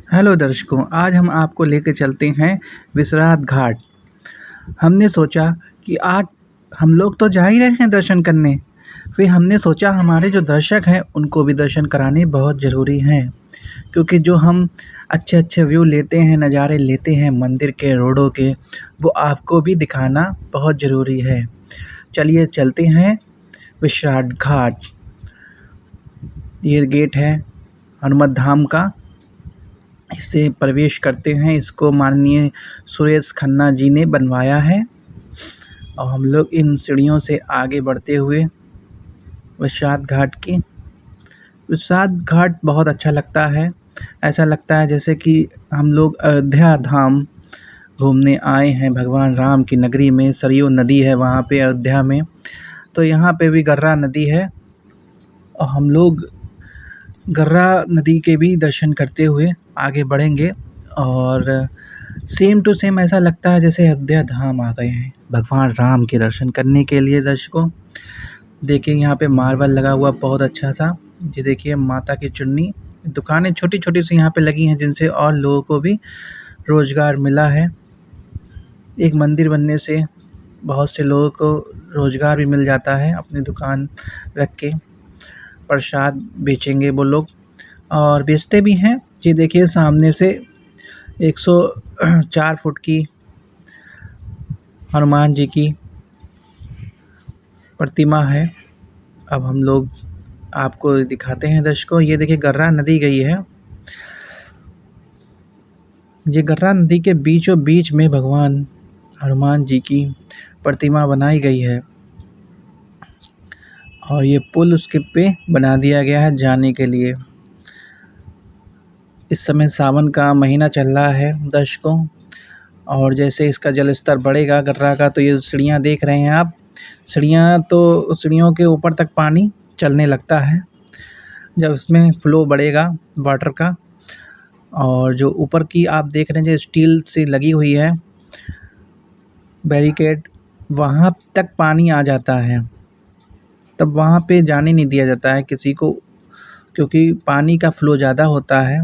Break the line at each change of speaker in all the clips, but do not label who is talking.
Hello दर्शकों, आज हम आपको लेके चलते हैं विश्वनाथ घाट। हमने सोचा कि आज हम लोग तो जा ही रहे हैं दर्शन करने, फिर हमने सोचा हमारे जो दर्शक हैं उनको भी दर्शन कराने बहुत ज़रूरी हैं, क्योंकि जो हम अच्छे-अच्छे व्यू लेते हैं, नज़ारे लेते हैं मंदिर के, रोडों के, वो आपको भी दिखाना बहुत ज़रूरी है। चलिए चलते हैं विश्वनाथ घाट। ये गेट है हनुमत धाम का। इससे प्रवेश करते हैं। इसको माननीय सुरेश खन्ना जी ने बनवाया है और हम लोग इन सीढ़ियों से आगे बढ़ते हुए विश्वनाथ घाट की विश्वनाथ घाट बहुत अच्छा लगता है। ऐसा लगता है जैसे कि हम लोग अयोध्या धाम घूमने आए हैं। भगवान राम की नगरी में सरयू नदी है वहाँ पे अयोध्या में, तो यहाँ पे भी गर्रा नदी है और हम लोग गर्रा नदी के भी दर्शन करते हुए आगे बढ़ेंगे। और सेम टू सेम ऐसा लगता है जैसे अयोध्या धाम आ गए हैं भगवान राम के दर्शन करने के लिए। दर्शकों देखिए यहाँ पे मार्बल लगा हुआ बहुत अच्छा सा। ये देखिए माता की चुन्नी, दुकानें छोटी-छोटी सी यहाँ पे लगी हैं जिनसे और लोगों को भी रोज़गार मिला है। एक मंदिर बनने से बहुत से लोगों को रोज़गार भी मिल जाता है। अपनी दुकान रख के प्रसाद बेचेंगे वो लोग और बेचते भी हैं। ये देखिए सामने से 104 फुट की हनुमान जी की प्रतिमा है। अब हम लोग आपको दिखाते हैं दर्शकों। ये देखिए गर्रा नदी गई है। ये गर्रा नदी के बीचों बीच में भगवान हनुमान जी की प्रतिमा बनाई गई है और ये पुल उसके पे बना दिया गया है जाने के लिए। इस समय सावन का महीना चल रहा है दर्शकों, और जैसे इसका जल स्तर बढ़ेगा गर्रा का, तो ये सीढ़ियाँ देख रहे हैं आप, सीढ़ियों के ऊपर तक पानी चलने लगता है जब इसमें फ्लो बढ़ेगा वाटर का। और जो ऊपर की आप देख रहे हैं जो स्टील से लगी हुई है बैरिकेड, वहाँ तक पानी आ जाता है, तब वहाँ पे जाने नहीं दिया जाता है किसी को, क्योंकि पानी का फ्लो ज़्यादा होता है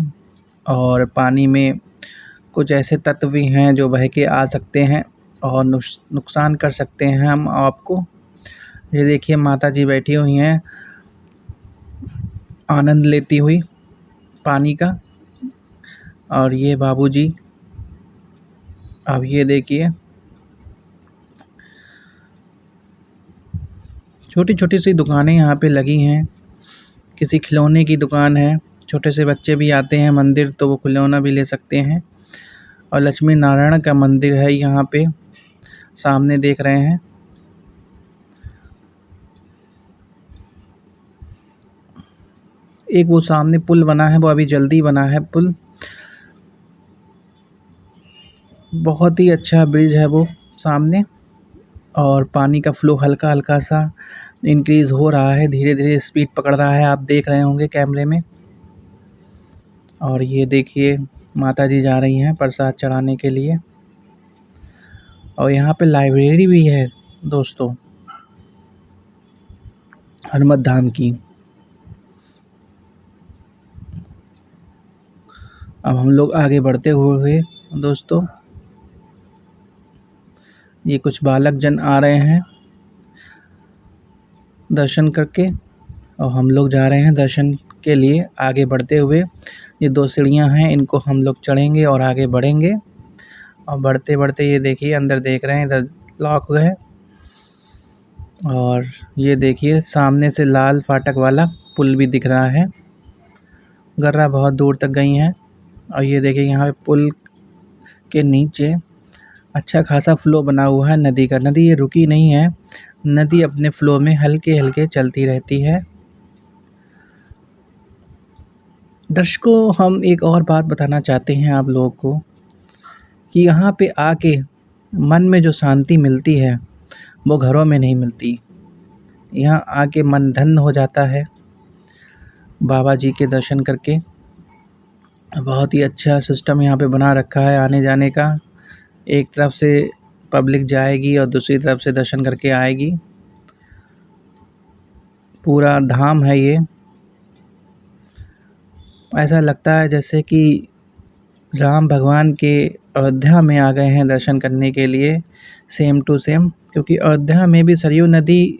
और पानी में कुछ ऐसे तत्व भी हैं जो बह के आ सकते हैं और नुकसान कर सकते हैं हम आपको। ये देखिए माता जी बैठी हुई हैं आनंद लेती हुई पानी का, और ये बाबूजी। अब ये देखिए छोटी-छोटी सी दुकानें यहाँ पे लगी हैं। किसी खिलौने की दुकान है, छोटे से बच्चे भी आते हैं मंदिर तो वो खिलौना भी ले सकते हैं। और लक्ष्मी नारायण का मंदिर है यहाँ पे, सामने देख रहे हैं। एक वो सामने पुल बना है, वो अभी जल्दी बना है पुल। बहुत ही अच्छा ब्रिज है वो सामने, और पानी का फ्लो हल्का-हल्का सा इंक्रीज़ हो रहा है, धीरे-धीरे स्पीड पकड़ रहा है, आप देख रहे होंगे कैमरे में। और ये देखिए माता जी जा रही हैं प्रसाद चढ़ाने के लिए। और यहाँ पे लाइब्रेरी भी है दोस्तों हनुमत धाम की। अब हम लोग आगे बढ़ते हुए दोस्तों, ये कुछ बालक जन आ रहे हैं दर्शन करके और हम लोग जा रहे हैं दर्शन के लिए आगे बढ़ते हुए। ये 2 सीढ़ियाँ हैं, इनको हम लोग चढ़ेंगे और आगे बढ़ेंगे। और बढ़ते-बढ़ते ये देखिए अंदर देख रहे हैं, इधर लॉक है। और ये देखिए सामने से लाल फाटक वाला पुल भी दिख रहा है। गर्रा बहुत दूर तक गई हैं। और ये देखिए यहाँ पे पुल के नीचे अच्छा खासा फ्लो बना हुआ है नदी का। नदी ये रुकी नहीं है, नदी अपने फ्लो में हल्के-हल्के चलती रहती है। दर्शकों हम एक और बात बताना चाहते हैं आप लोगों को कि यहाँ पे आके मन में जो शांति मिलती है वो घरों में नहीं मिलती। यहाँ आके मन धन्य हो जाता है बाबा जी के दर्शन करके। बहुत ही अच्छा सिस्टम यहाँ पे बना रखा है आने-जाने का। एक तरफ से पब्लिक जाएगी और दूसरी तरफ से दर्शन करके आएगी। पूरा धाम है ये। ऐसा लगता है जैसे कि राम भगवान के अयोध्या में आ गए हैं दर्शन करने के लिए, सेम टू सेम, क्योंकि अयोध्या में भी सरयू नदी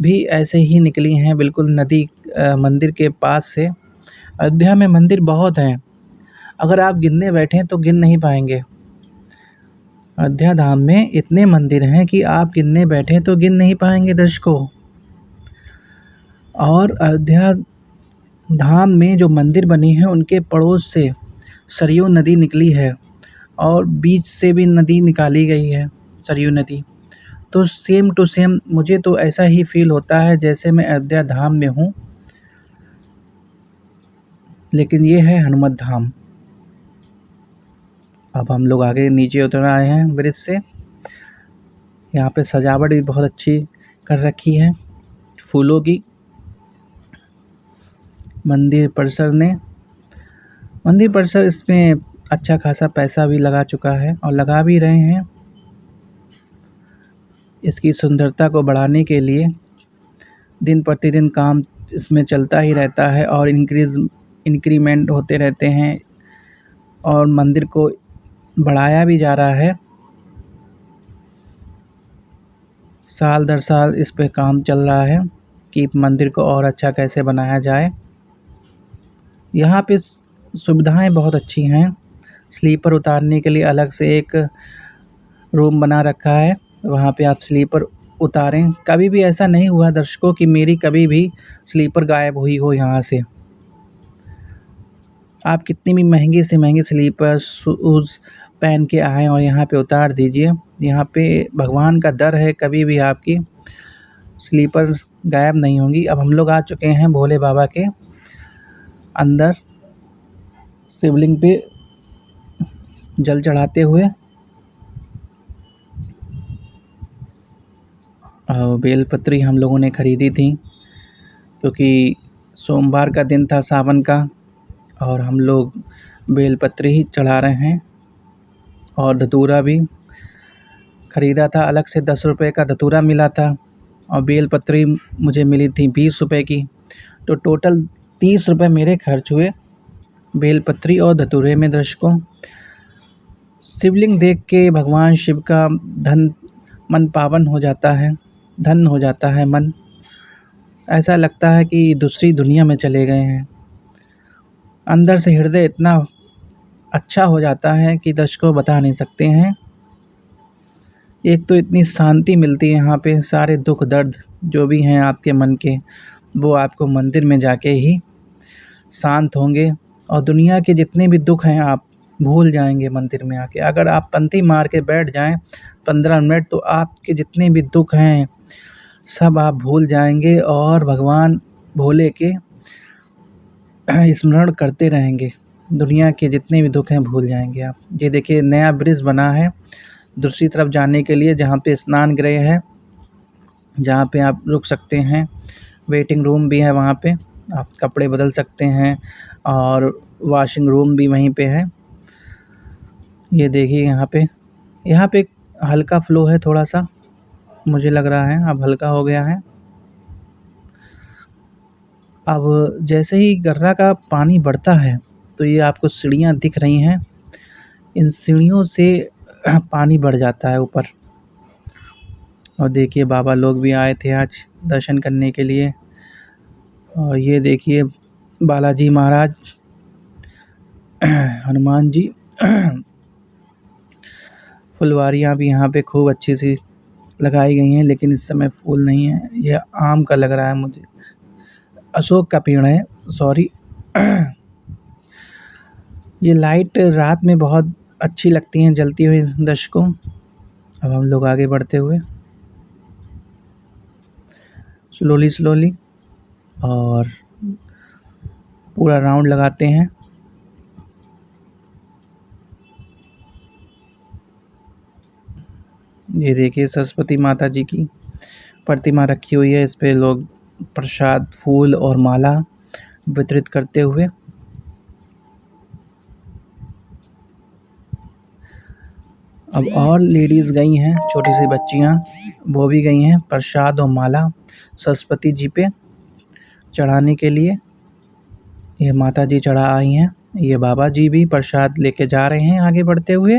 भी ऐसे ही निकली हैं बिल्कुल नदी मंदिर के पास से। अयोध्या में मंदिर बहुत हैं, अगर आप गिनने बैठें तो गिन नहीं पाएंगे। अयोध्या धाम में इतने मंदिर हैं कि आप गिनने बैठें तो गिन नहीं पाएंगे दर्शकों। और अयोध्या धाम में जो मंदिर बने हैं उनके पड़ोस से सरयू नदी निकली है और बीच से भी नदी निकाली गई है, सरयू नदी। तो सेम टू सेम मुझे तो ऐसा ही फ़ील होता है जैसे मैं अयोध्या धाम में हूँ। लेकिन ये है हनुमत धाम। अब हम लोग आगे नीचे उतर आए हैं ब्रिज से। यहाँ पे सजावट भी बहुत अच्छी कर रखी है फूलों की। मंदिर परिसर इसमें अच्छा खासा पैसा भी लगा चुका है और लगा भी रहे हैं। इसकी सुंदरता को बढ़ाने के लिए दिन प्रतिदिन काम इसमें चलता ही रहता है और इंक्रीमेंट होते रहते हैं और मंदिर को बढ़ाया भी जा रहा है। साल दर साल इस पे काम चल रहा है कि मंदिर को और अच्छा कैसे बनाया जाए। यहाँ पे सुविधाएं बहुत अच्छी हैं। स्लीपर उतारने के लिए अलग से एक रूम बना रखा है, वहाँ पे आप स्लीपर उतारें। कभी भी ऐसा नहीं हुआ दर्शकों कि मेरी कभी भी स्लीपर गायब हुई हो यहाँ से। आप कितनी भी महंगी से महंगी स्लीपर शूज़ पहन के आएँ और यहाँ पे उतार दीजिए। यहाँ पे भगवान का दर है, कभी भी आपकी स्लीपर गायब नहीं होंगी। अब हम लोग आ चुके हैं भोले बाबा के अंदर, शिवलिंग पे जल चढ़ाते हुए। बेलपत्री हम लोगों ने ख़रीदी थी क्योंकि सोमवार का दिन था सावन का और हम लोग बेलपत्री ही चढ़ा रहे हैं। और धतूरा भी ख़रीदा था, अलग से 10 रुपये का धतूरा मिला था और बेलपत्री मुझे मिली थी 20 रुपये की। तो टोटल 30 रुपये मेरे खर्च हुए बेलपत्री और धतूरे में दर्शकों। शिवलिंग देख के भगवान शिव का मन पावन हो जाता है, धन्य हो जाता है मन। ऐसा लगता है कि दूसरी दुनिया में चले गए हैं। अंदर से हृदय इतना अच्छा हो जाता है कि दर्शकों बता नहीं सकते हैं। एक तो इतनी शांति मिलती है यहाँ पे, सारे दुख दर्द जो भी हैं आपके मन के वो आपको मंदिर में जाके ही शांत होंगे और दुनिया के जितने भी दुख हैं आप भूल जाएंगे मंदिर में आके। अगर आप पंथी मार के बैठ जाएं 15 मिनट तो आपके जितने भी दुख हैं सब आप भूल जाएंगे और भगवान भोले के स्मरण करते रहेंगे। दुनिया के जितने भी दुख हैं भूल जाएंगे आप। ये देखिए नया ब्रिज बना है दूसरी तरफ जाने के लिए, जहाँ पे स्नान गृह है, जहाँ पे आप रुक सकते हैं। वेटिंग रूम भी है वहाँ पे, आप कपड़े बदल सकते हैं और वॉशिंग रूम भी वहीं पे है। ये देखिए यहाँ पे हल्का फ्लो है थोड़ा सा, मुझे लग रहा है अब हल्का हो गया है। अब जैसे ही गर्रा का पानी बढ़ता है तो ये आपको सीढ़ियाँ दिख रही हैं, इन सीढ़ियों से पानी बढ़ जाता है ऊपर। और देखिए बाबा लोग भी आए थे आज दर्शन करने के लिए। और ये देखिए बालाजी महाराज, हनुमान जी, फुलवारियाँ भी यहाँ पे खूब अच्छी सी लगाई गई हैं, लेकिन इस समय फूल नहीं है। यह आम का लग रहा है मुझे, अशोक का पेड़ है, सॉरी। ये लाइट रात में बहुत अच्छी लगती हैं जलती हुई दर्शकों। अब हम लोग आगे बढ़ते हुए स्लोली और पूरा राउंड लगाते हैं। ये देखिए सरस्वती माता जी की प्रतिमा रखी हुई है, इस पे लोग प्रसाद फूल और माला वितरित करते हुए। अब और लेडीज़ गई हैं, छोटी सी बच्चियां, वो भी गई हैं प्रसाद और माला सरस्वती जी पे चढ़ाने के लिए। ये माता जी चढ़ा आई हैं। ये बाबा जी भी प्रसाद लेके जा रहे हैं आगे बढ़ते हुए,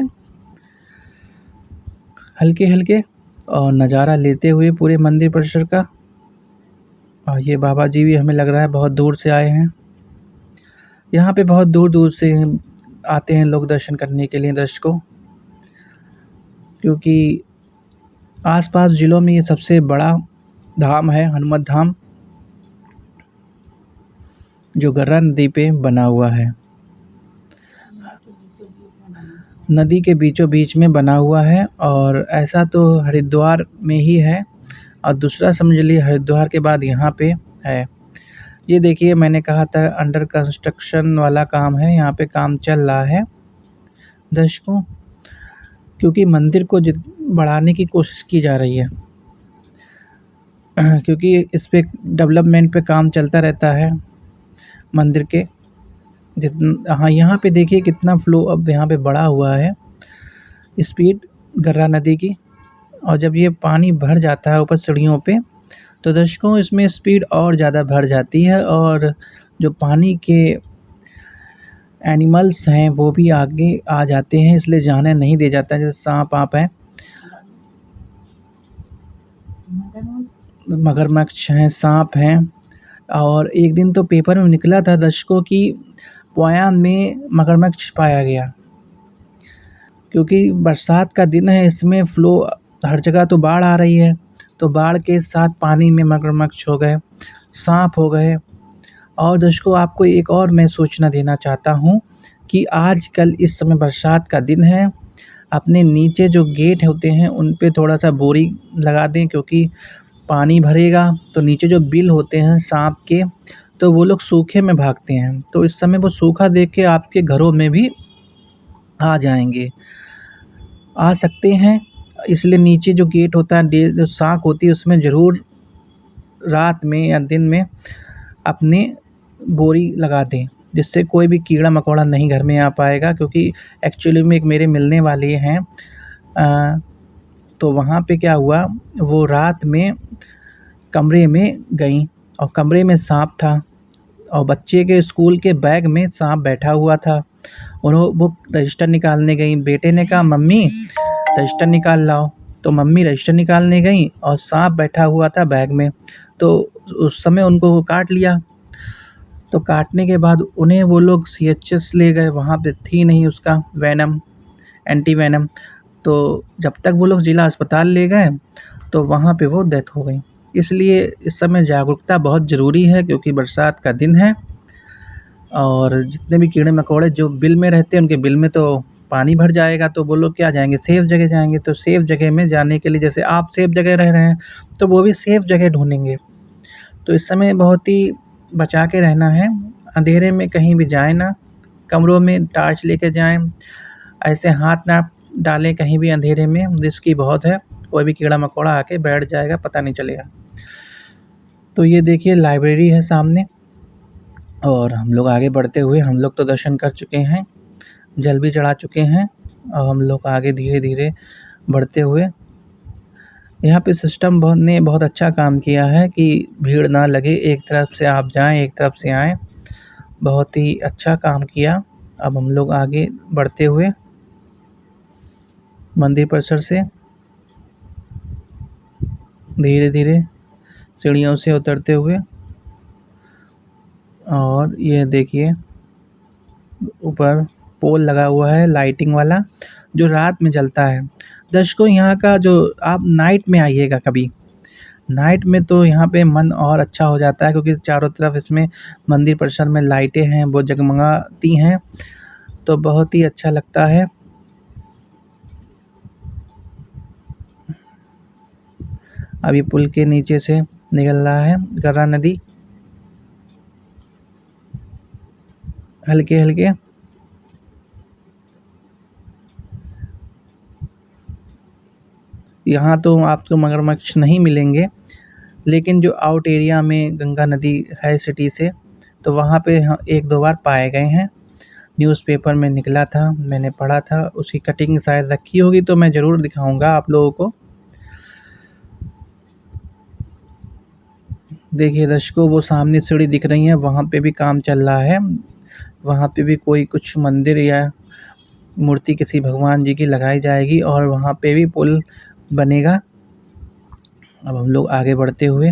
हल्के हल्के, और नज़ारा लेते हुए पूरे मंदिर परिसर का। और ये बाबा जी भी हमें लग रहा है बहुत दूर से आए हैं। यहाँ पे बहुत दूर दूर से आते हैं लोग दर्शन करने के लिए, दर्शकों, क्योंकि आसपास ज़िलों में ये सबसे बड़ा धाम है, हनुमत धाम, जो गर्रा नदी पे बना हुआ है। नदी के बीचों बीच में बना हुआ है, और ऐसा तो हरिद्वार में ही है, और दूसरा समझ लीजिए हरिद्वार के बाद यहाँ पे है। ये देखिए, मैंने कहा था अंडर कंस्ट्रक्शन वाला काम है, यहाँ पे काम चल रहा है दर्शकों, क्योंकि मंदिर को बढ़ाने की कोशिश की जा रही है। क्योंकि इस पे डेवलपमेंट पे काम चलता रहता है मंदिर के। हाँ, यहाँ पे देखिए कितना फ्लो अब यहाँ पे बढ़ा हुआ है, स्पीड गर्रा नदी की। और जब ये पानी भर जाता है ऊपर सीढ़ियों पे, तो दर्शकों इसमें स्पीड और ज़्यादा बढ़ जाती है, और जो पानी के एनिमल्स हैं वो भी आगे आ जाते हैं, इसलिए जाने नहीं दिया जाता है, जैसे सांप आप हैं, मगरमच्छ हैं, सांप हैं। और एक दिन तो पेपर में निकला था दर्शकों कि पोयान में मगरमच्छ पाया गया, क्योंकि बरसात का दिन है, इसमें फ़्लो हर जगह तो बाढ़ आ रही है, तो बाढ़ के साथ पानी में मगरमच्छ हो गए, सांप हो गए। और दर्शकों, आपको एक और मैं सूचना देना चाहता हूँ कि आजकल इस समय बरसात का दिन है, अपने नीचे जो गेट होते हैं उन पे थोड़ा-सा बोरी लगा दें, क्योंकि पानी भरेगा तो नीचे जो बिल होते हैं साँप के, तो वो लोग सूखे में भागते हैं, तो इस समय वो सूखा देख के आपके घरों में भी आ जाएँगे, आ सकते हैं। इसलिए नीचे जो गेट होता है, जो साँक होती है, उसमें ज़रूर रात में या दिन में अपने बोरी लगा दें, जिससे कोई भी कीड़ा-मकोड़ा नहीं घर में आ पाएगा। क्योंकि एक्चुअली में एक मेरे मिलने वाले हैं, तो वहाँ पे क्या हुआ, वो रात में कमरे में गईं और कमरे में साँप था, और बच्चे के स्कूल के बैग में साँप बैठा हुआ था। वो रजिस्टर निकालने गईं, बेटे ने कहा मम्मी रजिस्टर निकाल लाओ, तो मम्मी रजिस्टर निकालने गईं और साँप बैठा हुआ था बैग में, तो उस समय उनको वो काट लिया। तो काटने के बाद उन्हें वो लोग सीएचएस ले गए, वहाँ पे थी नहीं उसका वेनम, एंटी वेनम, तो जब तक वो लोग ज़िला अस्पताल ले गए तो वहाँ पे वो डेथ हो गई। इसलिए इस समय जागरूकता बहुत ज़रूरी है, क्योंकि बरसात का दिन है, और जितने भी कीड़े-मकोड़े जो बिल में रहते हैं, उनके बिल में तो पानी भर जाएगा, तो वो लोग क्या जाएँगे, सेफ़ जगह जाएँगे। तो सेफ़ जगह में जाने के लिए, जैसे आप सेफ़ जगह रह रहे हैं, तो वो भी सेफ़ जगह ढूँढेंगे। तो इस समय बहुत ही बचा के रहना है, अंधेरे में कहीं भी जाएँ ना, कमरों में टॉर्च लेके जाएँ, ऐसे हाथ ना डालें कहीं भी अंधेरे में, रिस्की बहुत है, कोई भी कीड़ा-मकोड़ा आके बैठ जाएगा, पता नहीं चलेगा। तो ये देखिए लाइब्रेरी है सामने, और हम लोग आगे बढ़ते हुए, हम लोग तो दर्शन कर चुके हैं, जल भी चढ़ा चुके हैं, और हम लोग आगे धीरे-धीरे बढ़ते हुए, यहाँ पे सिस्टम बहुत अच्छा काम किया है कि भीड़ ना लगे, एक तरफ से आप जाएँ, एक तरफ से आएँ, बहुत ही अच्छा काम किया। अब हम लोग आगे बढ़ते हुए मंदिर परिसर से धीरे-धीरे सीढ़ियों से उतरते हुए, और ये देखिए ऊपर पोल लगा हुआ है लाइटिंग वाला, जो रात में जलता है। दर्शकों, यहाँ का जो आप नाइट में आइएगा कभी, नाइट में तो यहाँ पे मन और अच्छा हो जाता है, क्योंकि चारों तरफ इसमें मंदिर परिसर में लाइटें हैं, वो जगमगाती हैं, तो बहुत ही अच्छा लगता है। अभी पुल के नीचे से निकल रहा है गर्रा नदी, हल्के-हल्के। यहाँ तो आपको मगरमच्छ नहीं मिलेंगे, लेकिन जो आउट एरिया में गंगा नदी है सिटी से, तो वहाँ पे 1-2 बार पाए गए हैं। न्यूज़पेपर में निकला था, मैंने पढ़ा था, उसकी कटिंग शायद रखी होगी, तो मैं ज़रूर दिखाऊँगा आप लोगों को। देखिए दर्शकों, वो सामने सीढ़ी दिख रही है, वहाँ पे भी काम चल रहा है, वहाँ पे भी कोई कुछ मंदिर या मूर्ति किसी भगवान जी की लगाई जाएगी और वहाँ पे भी पुल बनेगा। अब हम लोग आगे बढ़ते हुए